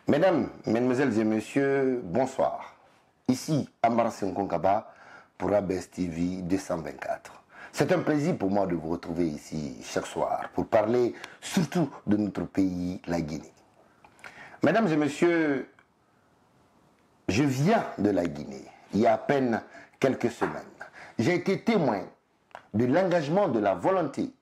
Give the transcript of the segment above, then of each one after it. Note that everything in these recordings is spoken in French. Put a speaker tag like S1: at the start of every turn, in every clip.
S1: Mesdames, Mesdemoiselles et Messieurs, bonsoir. Ici, Amara Senkonkaba pour ABS TV 224. C'est un plaisir pour moi de vous retrouver ici chaque soir pour parler surtout de notre pays, la Guinée. Mesdames et Messieurs, je viens de la Guinée il y a à peine quelques semaines. J'ai été témoin de l'engagement, de la volonté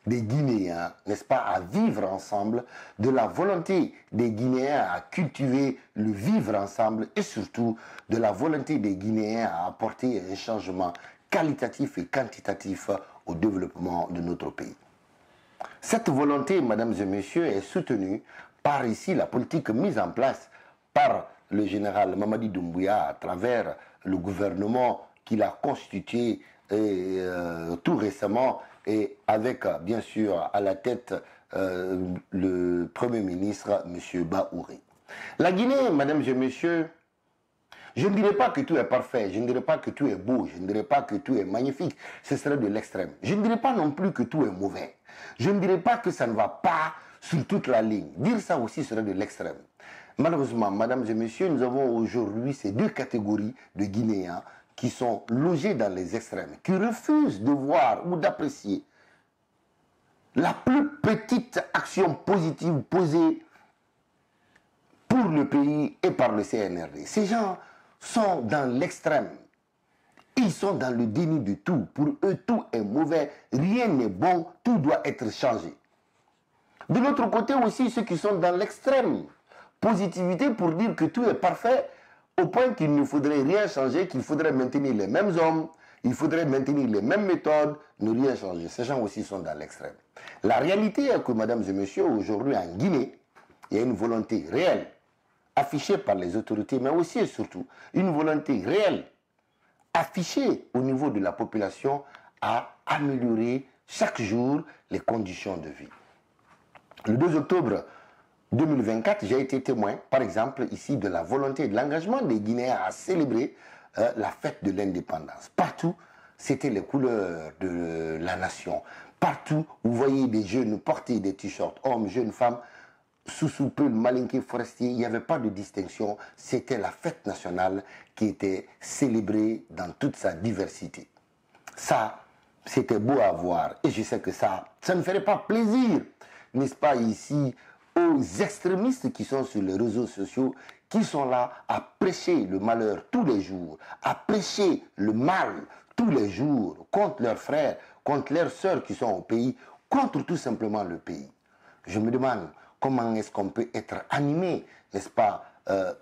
S1: des Guinéens, n'est-ce pas, à vivre ensemble, de la volonté des Guinéens à cultiver le vivre ensemble et surtout de la volonté des Guinéens à apporter un changement qualitatif et quantitatif au développement de notre pays. Cette volonté, mesdames et messieurs, est soutenue par ici la politique mise en place par le général Mamadi Doumbouya à travers le gouvernement qu'il a constitué tout récemment et avec bien sûr à la tête le Premier ministre M. Baouré. La Guinée, mesdames et messieurs, je ne dirais pas que tout est parfait, je ne dirais pas que tout est beau, je ne dirais pas que tout est magnifique, ce serait de l'extrême. Je ne dirais pas non plus que tout est mauvais, je ne dirais pas que ça ne va pas sur toute la ligne. Dire ça aussi serait de l'extrême. Malheureusement, mesdames et messieurs, nous avons aujourd'hui ces deux catégories de Guinéens qui sont logés dans les extrêmes, qui refusent de voir ou d'apprécier la plus petite action positive posée pour le pays et par le CNRD. Ces gens sont dans l'extrême. Ils sont dans le déni de tout. Pour eux, tout est mauvais, rien n'est bon, tout doit être changé. De l'autre côté aussi, ceux qui sont dans l'extrême positivité pour dire que tout est parfait, au point qu'il ne faudrait rien changer, qu'il faudrait maintenir les mêmes hommes, il faudrait maintenir les mêmes méthodes, ne rien changer. Ces gens aussi sont dans l'extrême. La réalité est que, mesdames et messieurs, aujourd'hui en Guinée, il y a une volonté réelle, affichée par les autorités, mais aussi et surtout, une volonté réelle, affichée au niveau de la population, à améliorer chaque jour les conditions de vie. Le 2 octobre 2024, j'ai été témoin, par exemple, ici, de la volonté et de l'engagement des Guinéens à célébrer la fête de l'indépendance. Partout, c'était les couleurs de la nation. Partout, vous voyez des jeunes porter des t-shirts, hommes, jeunes, femmes, sous-soupeux, malinqués, forestiers, il n'y avait pas de distinction. C'était la fête nationale qui était célébrée dans toute sa diversité. Ça, c'était beau à voir. Et je sais que ça ne ferait pas plaisir, n'est-ce pas, ici, aux extrémistes qui sont sur les réseaux sociaux, qui sont là à prêcher le malheur tous les jours, à prêcher le mal tous les jours contre leurs frères, contre leurs sœurs qui sont au pays, contre tout simplement le pays. Je me demande comment est-ce qu'on peut être animé, n'est-ce pas,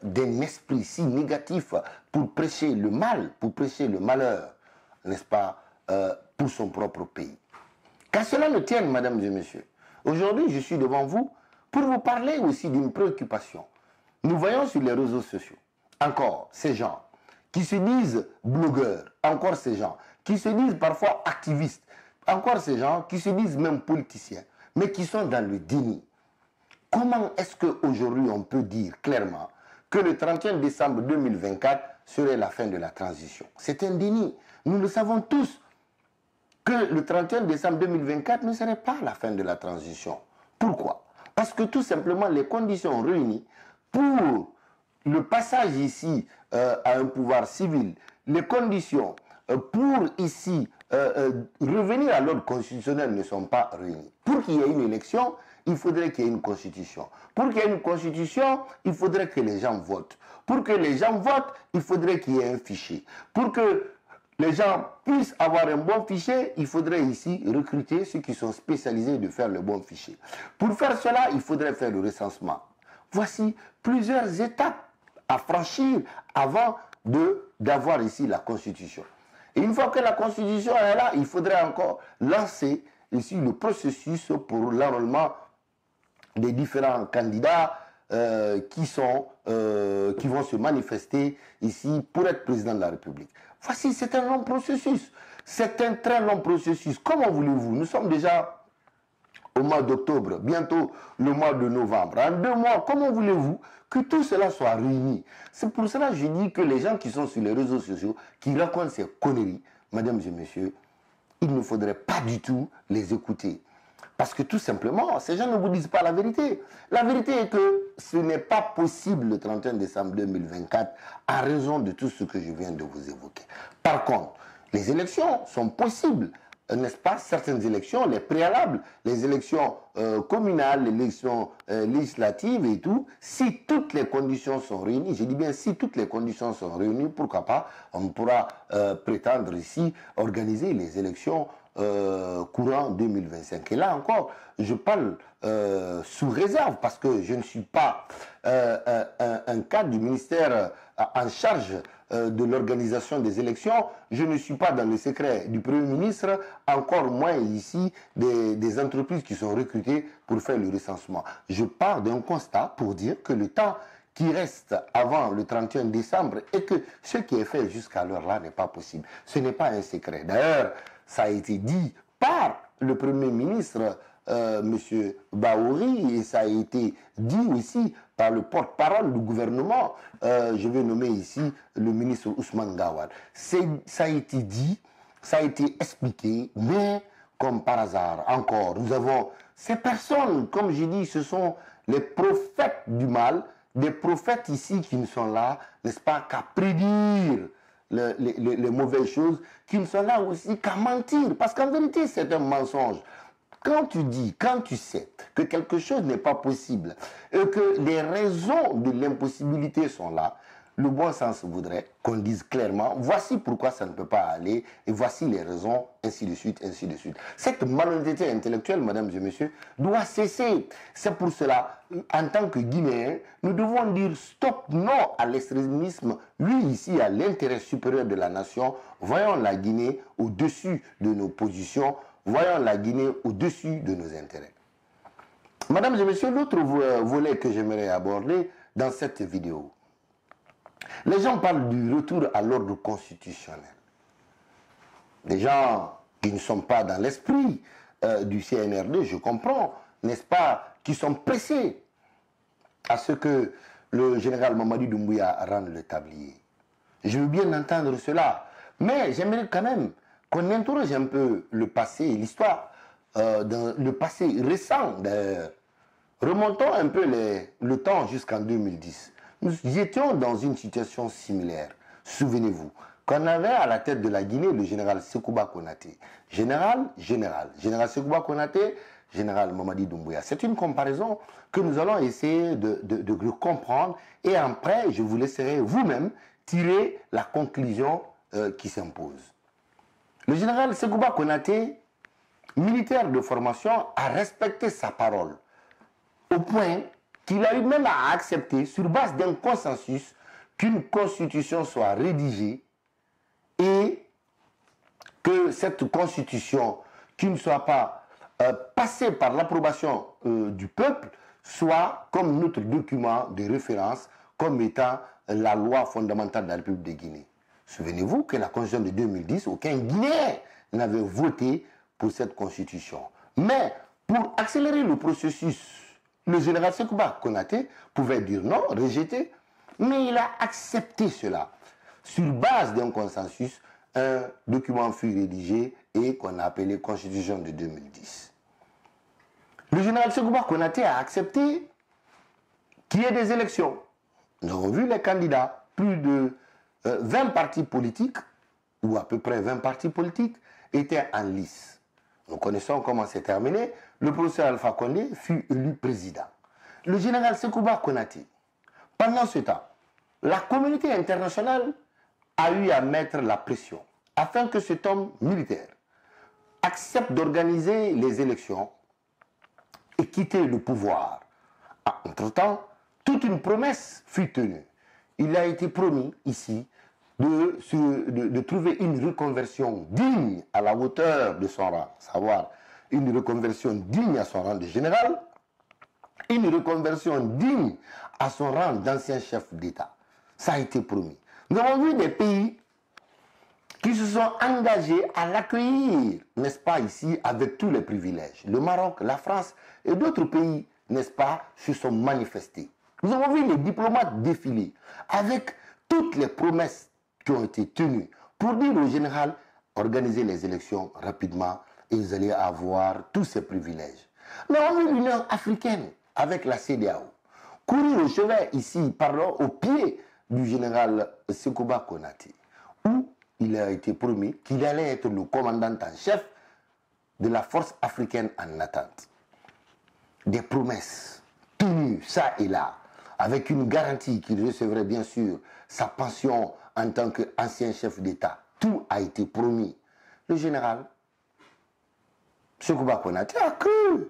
S1: d'un esprit si négatif pour prêcher le mal, pour prêcher le malheur, n'est-ce pas, pour son propre pays. Qu'à cela ne tienne, mesdames et messieurs, aujourd'hui je suis devant vous pour vous parler aussi d'une préoccupation. Nous voyons sur les réseaux sociaux, encore ces gens qui se disent blogueurs, encore ces gens qui se disent parfois activistes, encore ces gens qui se disent même politiciens, mais qui sont dans le déni. Comment est-ce qu'aujourd'hui on peut dire clairement que le 31 décembre 2024 serait la fin de la transition? C'est un déni. Nous le savons tous que le 31 décembre 2024 ne serait pas la fin de la transition. Pourquoi? Parce que tout simplement les conditions réunies pour le passage ici à un pouvoir civil, les conditions pour ici revenir à l'ordre constitutionnel ne sont pas réunies. Pour qu'il y ait une élection, il faudrait qu'il y ait une constitution. Pour qu'il y ait une constitution, il faudrait que les gens votent. Pour que les gens votent, il faudrait qu'il y ait un fichier. Pour que les gens puissent avoir un bon fichier, il faudrait ici recruter ceux qui sont spécialisés de faire le bon fichier. Pour faire cela, il faudrait faire le recensement. Voici plusieurs étapes à franchir avant d'avoir ici la Constitution. Et une fois que la Constitution est là, il faudrait encore lancer ici le processus pour l'enrôlement des différents candidats qui vont se manifester ici pour être président de la République. Voici, c'est un long processus. C'est un très long processus. Comment voulez-vous? Nous sommes déjà au mois d'octobre, bientôt le mois de novembre. En 2 mois, comment voulez-vous que tout cela soit réuni? C'est pour cela que je dis que les gens qui sont sur les réseaux sociaux, qui racontent ces conneries, mesdames et messieurs, il ne faudrait pas du tout les écouter. Parce que tout simplement, ces gens ne vous disent pas la vérité. La vérité est que ce n'est pas possible le 31 décembre 2024 à raison de tout ce que je viens de vous évoquer. Par contre, les élections sont possibles, n'est-ce pas? Certaines élections, les préalables, les élections communales, les élections législatives et tout, si toutes les conditions sont réunies, je dis bien si toutes les conditions sont réunies, pourquoi pas, on pourra prétendre ici organiser les élections courant 2025. Et là encore, je parle sous réserve parce que je ne suis pas un cadre du ministère en charge de l'organisation des élections. Je ne suis pas dans le secret du Premier ministre, encore moins ici des entreprises qui sont recrutées pour faire le recensement. Je pars d'un constat pour dire que le temps qui reste avant le 31 décembre et que ce qui est fait jusqu'à l'heure-là n'est pas possible. Ce n'est pas un secret. D'ailleurs, ça a été dit par le Premier ministre, M. Bahouri, et ça a été dit aussi par le porte-parole du gouvernement, je vais nommer ici le ministre Ousmane Gawad. Ça a été dit, ça a été expliqué, mais comme par hasard, encore, nous avons ces personnes, comme j'ai dit, ce sont les prophètes du mal, des prophètes ici qui ne sont là, n'est-ce pas, qu'à prédire les mauvaises choses, qui ne sont là aussi qu'à mentir. Parce qu'en vérité, c'est un mensonge. Quand tu dis, quand tu sais que quelque chose n'est pas possible et que les raisons de l'impossibilité sont là, le bon sens voudrait qu'on dise clairement, voici pourquoi ça ne peut pas aller et voici les raisons, ainsi de suite, ainsi de suite. Cette malhonnêteté intellectuelle, mesdames et messieurs, doit cesser. C'est pour cela, en tant que Guinéens, nous devons dire stop, non à l'extrémisme, lui ici à l'intérêt supérieur de la nation. Voyons la Guinée au-dessus de nos positions, voyons la Guinée au-dessus de nos intérêts. Mesdames et messieurs, l'autre volet que j'aimerais aborder dans cette vidéo, les gens parlent du retour à l'ordre constitutionnel. Les gens qui ne sont pas dans l'esprit du CNRD, je comprends, n'est-ce pas, qui sont pressés à ce que le général Mamadi Doumbouya rende le tablier. Je veux bien entendre cela, mais j'aimerais quand même qu'on interroge un peu le passé, l'histoire, le passé récent d'ailleurs. Remontons un peu le temps jusqu'en 2010. Nous étions dans une situation similaire. Souvenez-vous, qu'on avait à la tête de la Guinée le général Sekouba Konaté. Général Sekouba Konaté, général Mamadi Doumbouya. C'est une comparaison que nous allons essayer de comprendre et après, je vous laisserai vous-même tirer la conclusion qui s'impose. Le général Sekouba Konaté, militaire de formation, a respecté sa parole au point qu'il a eu même à accepter, sur base d'un consensus, qu'une constitution soit rédigée et que cette constitution, qui ne soit pas passée par l'approbation du peuple, soit comme notre document de référence, comme étant la loi fondamentale de la République de Guinée. Souvenez-vous que la constitution de 2010, aucun Guinéen n'avait voté pour cette constitution. Mais pour accélérer le processus, le général Sekouba Konaté pouvait dire non, rejeter, mais il a accepté cela. Sur base d'un consensus, un document fut rédigé et qu'on a appelé Constitution de 2010. Le général Sekouba Konaté a accepté qu'il y ait des élections. Nous avons vu les candidats, plus de 20 partis politiques, ou à peu près 20 partis politiques, étaient en lice. Nous connaissons comment c'est terminé. Le professeur Alpha Condé fut élu président. Le général Sekouba Konaté, pendant ce temps, la communauté internationale a eu à mettre la pression afin que cet homme militaire accepte d'organiser les élections et quitter le pouvoir. Entre-temps, toute une promesse fut tenue. Il a été promis ici de trouver une reconversion digne à la hauteur de son rang, savoir une reconversion digne à son rang de général, une reconversion digne à son rang d'ancien chef d'État. Ça a été promis. Nous avons vu des pays qui se sont engagés à l'accueillir, n'est-ce pas, ici, avec tous les privilèges. Le Maroc, la France et d'autres pays, n'est-ce pas, se sont manifestés. Nous avons vu les diplomates défiler avec toutes les promesses qui ont été tenues pour dire au général, organiser les élections rapidement et vous allez avoir tous ces privilèges. Nous avons vu l'Union africaine avec la CEDEAO courir au chevet ici, pardon, au pied du général Sekouba Konaté, où il a été promis qu'il allait être le commandant en chef de la force africaine en attente. Des promesses tenues, ça et là, avec une garantie qu'il recevrait bien sûr sa pension en tant qu'ancien chef d'État. Tout a été promis. Le général Sekouba Konaté a cru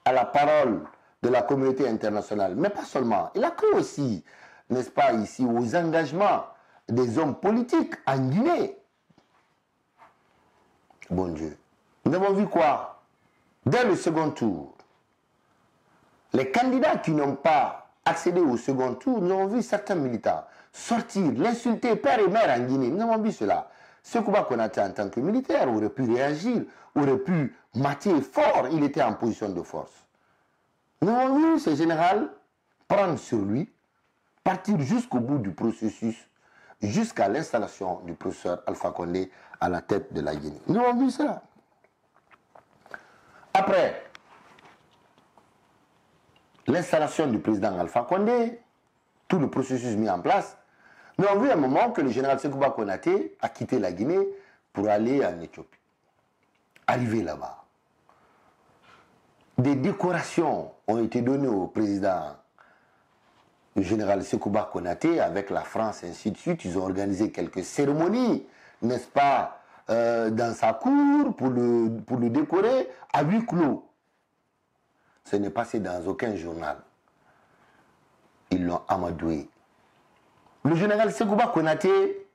S1: à la parole de la communauté internationale, mais pas seulement. Il a cru aussi, n'est-ce pas, ici, aux engagements des hommes politiques en Guinée. Bon Dieu. Nous avons vu quoi? Dès le second tour, les candidats qui n'ont pas accédé au second tour, nous avons vu certains militants sortir, l'insulter père et mère en Guinée. Nous avons vu cela. Sekouba Konaté, en tant que militaire, aurait pu réagir, aurait pu mater fort. Il était en position de force. Nous avons vu ce général prendre sur lui, partir jusqu'au bout du processus, jusqu'à l'installation du professeur Alpha Condé à la tête de la Guinée. Nous avons vu cela. Après l'installation du président Alpha Condé, tout le processus mis en place, nous avons vu à un moment que le général Sekouba Konaté a quitté la Guinée pour aller en Éthiopie. Arrivé là-bas, des décorations ont été données au président, le général Sekouba Konaté, avec la France, ainsi de suite. Ils ont organisé quelques cérémonies, n'est-ce pas, dans sa cour pour le décorer à huis clos. Ce n'est passé dans aucun journal. Ils l'ont amadoué. Le général Sekouba Konaté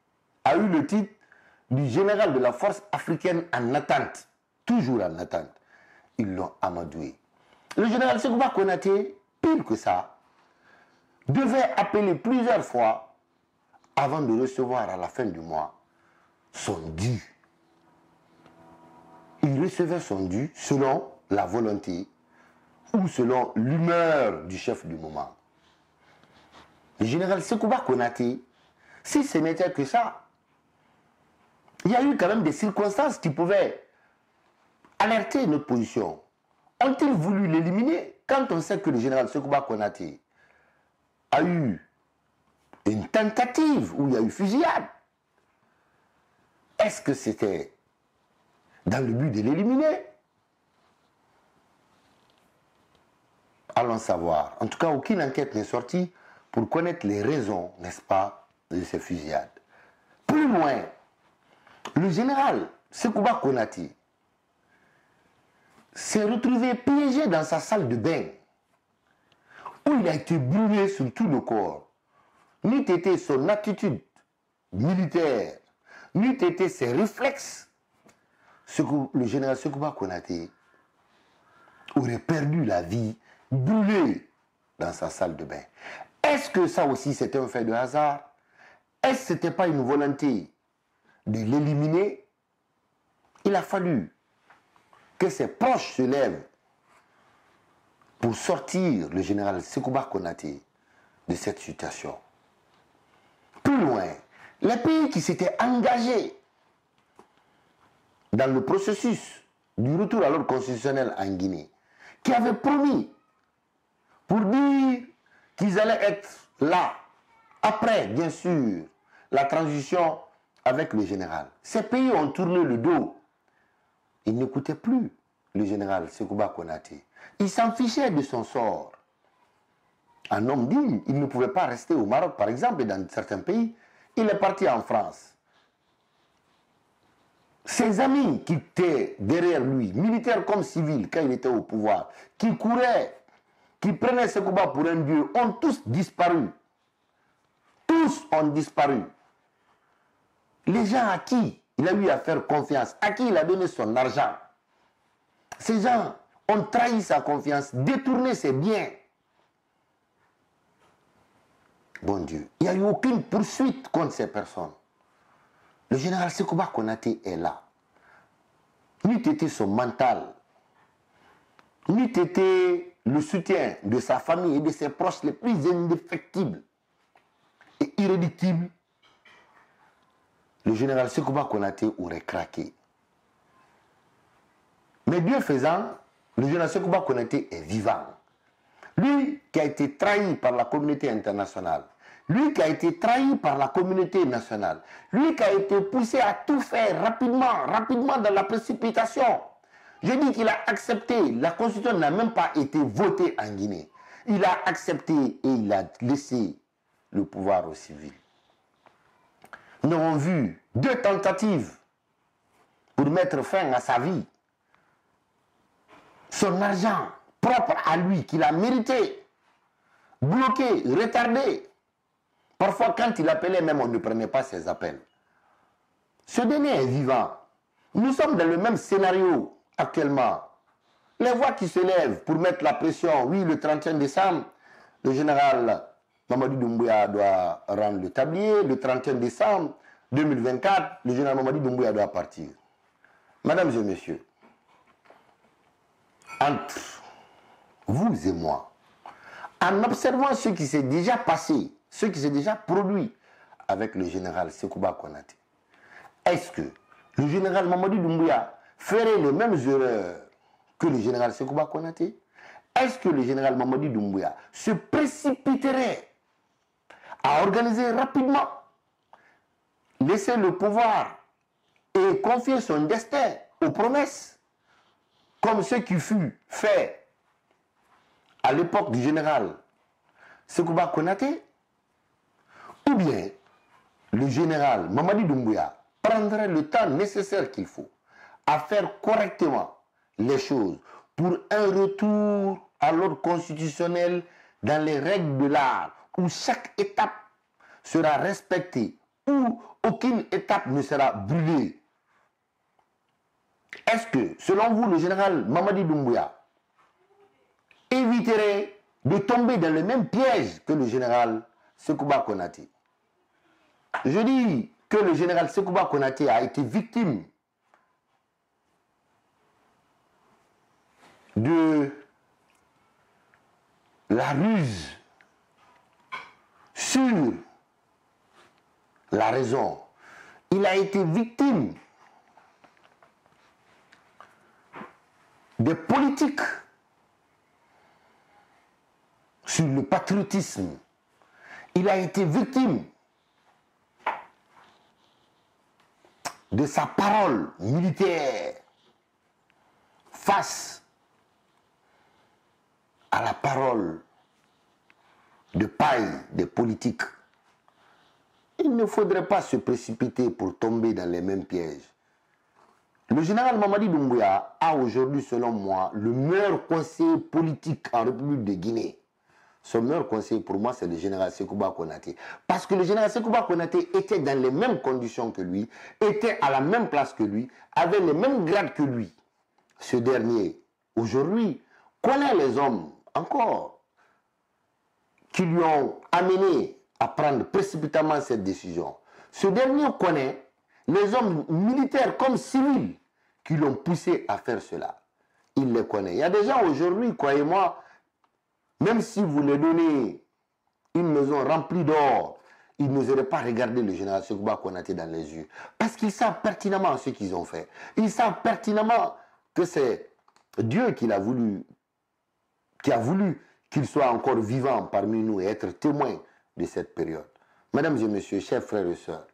S1: a eu le titre du général de la force africaine en attente. Toujours en attente. Ils l'ont amadoué. Le général Sekouba Konaté, pire que ça, devait appeler plusieurs fois avant de recevoir à la fin du mois son dû. Il recevait son dû selon la volonté ou selon l'humeur du chef du moment. Le général Sekouba Konaté, si ce n'était que ça, il y a eu quand même des circonstances qui pouvaient alerter notre position. Ont-ils voulu l'éliminer quand on sait que le général Sekouba Konaté a eu une tentative où il y a eu fusillade? Est-ce que c'était dans le but de l'éliminer? Allons savoir. En tout cas, aucune enquête n'est sortie pour connaître les raisons, n'est-ce pas, de ces fusillades. Plus loin, le général Sekouba Konaté s'est retrouvé piégé dans sa salle de bain, où il a été brûlé sur tout le corps. N'eût été son attitude militaire, n'eût été ses réflexes, le général Sekouba Konaté aurait perdu la vie, brûlé dans sa salle de bain. Est-ce que ça aussi c'était un fait de hasard? Est-ce que ce n'était pas une volonté de l'éliminer? Il a fallu que ses proches se lèvent pour sortir le général Sekouba Konaté de cette situation. Plus loin, les pays qui s'étaient engagés dans le processus du retour à l'ordre constitutionnel en Guinée, qui avaient promis pour dire qu'ils allaient être là, après, bien sûr, la transition avec le général. Ces pays ont tourné le dos. Ils n'écoutaient plus le général Sekouba Konaté. Ils s'en fichaient de son sort. Un homme digne, il ne pouvait pas rester au Maroc, par exemple, et dans certains pays. Il est parti en France. Ses amis qui étaient derrière lui, militaires comme civils, quand il était au pouvoir, qui couraient, qui prenaient Sekouba pour un dieu, ont tous disparu. Tous ont disparu. Les gens à qui il a eu à faire confiance, à qui il a donné son argent, ces gens ont trahi sa confiance, détourné ses biens. Bon Dieu, il n'y a eu aucune poursuite contre ces personnes. Le général Sekouba Konaté est là. N'eût été son mental, n'eût été le soutien de sa famille et de ses proches les plus indéfectibles et irréductibles, le général Sekouba Konaté aurait craqué. Mais Dieu faisant, le général Sekouba Konaté est vivant. Lui qui a été trahi par la communauté internationale, lui qui a été trahi par la communauté nationale, lui qui a été poussé à tout faire rapidement dans la précipitation. Je dis qu'il a accepté, la constitution n'a même pas été votée en Guinée. Il a accepté et il a laissé le pouvoir aux civils. Nous avons vu 2 tentatives pour mettre fin à sa vie. Son argent propre à lui, qu'il a mérité, bloqué, retardé. Parfois, quand il appelait, même on ne prenait pas ses appels. Ce dernier est vivant. Nous sommes dans le même scénario actuellement. Les voix qui se lèvent pour mettre la pression, oui, le 31 décembre, le général Mamadi Doumbouya doit rendre le tablier. Le 31 décembre 2024, le général Mamadi Doumbouya doit partir. Mesdames et messieurs, entre vous et moi, en observant ce qui s'est déjà passé, ce qui s'est déjà produit avec le général Sekouba Konaté, est-ce que le général Mamadi Doumbouya ferait les mêmes erreurs que le général Sekouba Konaté? Est-ce que le général Mamadi Doumbouya se précipiterait à organiser rapidement, laisser le pouvoir et confier son destin aux promesses, comme ce qui fut fait à l'époque du général Sekouba Konaté? Ou bien le général Mamadi Doumbouya prendrait le temps nécessaire qu'il faut à faire correctement les choses pour un retour à l'ordre constitutionnel dans les règles de l'art, où chaque étape sera respectée, où aucune étape ne sera brûlée? Est-ce que, selon vous, le général Mamadi Doumbouya éviterait de tomber dans le même piège que le général Sekouba Konaté? Je dis que le général Sekouba Konaté a été victime de la ruse sur la raison. Il a été victime des politiques sur le patriotisme. Il a été victime de sa parole militaire face à la parole de paille des politiques. Il ne faudrait pas se précipiter pour tomber dans les mêmes pièges. Le général Mamadi Doumbouya a aujourd'hui, selon moi, le meilleur conseiller politique en République de Guinée. Son meilleur conseiller pour moi, c'est le général Sekouba Konaté. Parce que le général Sekouba Konaté était dans les mêmes conditions que lui, était à la même place que lui, avait les mêmes grades que lui. Ce dernier, aujourd'hui, connaît les hommes, encore, qui lui ont amené à prendre précipitamment cette décision. Ce dernier connaît les hommes militaires comme civils qui l'ont poussé à faire cela. Il les connaît. Il y a des gens aujourd'hui, croyez-moi, même si vous leur donnez une maison remplie d'or, ils n'oseraient pas regarder le général Sekouba Konaté dans les yeux. Parce qu'ils savent pertinemment ce qu'ils ont fait. Ils savent pertinemment que c'est Dieu qui a voulu qu'il soit encore vivant parmi nous et être témoin de cette période. Mesdames et messieurs, chers frères et sœurs,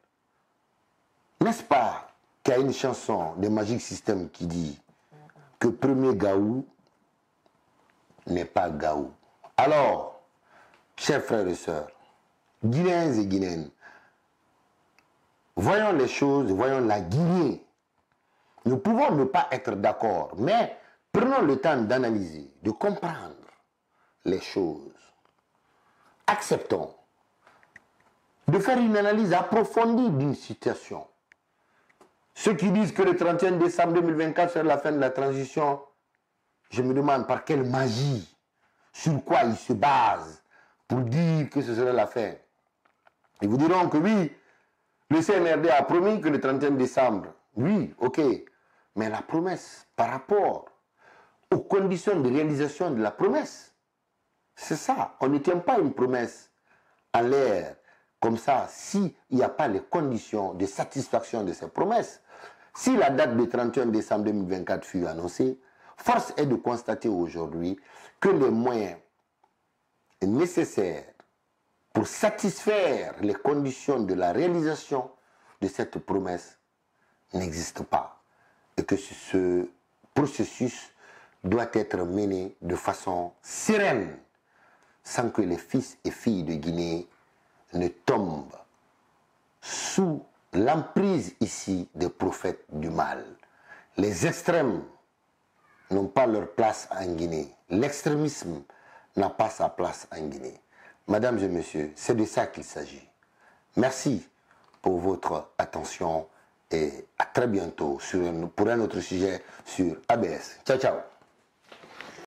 S1: n'est-ce pas qu'il y a une chanson de Magic System qui dit que premier Gaou n'est pas Gaou? Alors, chers frères et sœurs, Guinéens et Guinéennes, voyons les choses, voyons la Guinée. Nous pouvons ne pas être d'accord, mais prenons le temps d'analyser, de comprendre les choses. Acceptons de faire une analyse approfondie d'une situation. Ceux qui disent que le 31 décembre 2024 sera la fin de la transition, je me demande par quelle magie, sur quoi ils se basent pour dire que ce serait la fin. Ils vous diront que oui, le CNRD a promis que le 31 décembre, oui, ok, mais la promesse par rapport aux conditions de réalisation de la promesse, c'est ça. On ne tient pas une promesse en l'air comme ça s'il n'y a pas les conditions de satisfaction de ces promesses. Si la date du 31 décembre 2024 fut annoncée, force est de constater aujourd'hui que les moyens nécessaires pour satisfaire les conditions de la réalisation de cette promesse n'existent pas. Et que ce processus doit être mené de façon sereine, sans que les fils et filles de Guinée ne tombent sous l'emprise ici des prophètes du mal. Les extrêmes n'ont pas leur place en Guinée. L'extrémisme n'a pas sa place en Guinée. Mesdames et messieurs, c'est de ça qu'il s'agit. Merci pour votre attention et à très bientôt pour un autre sujet sur ABS. Ciao, ciao.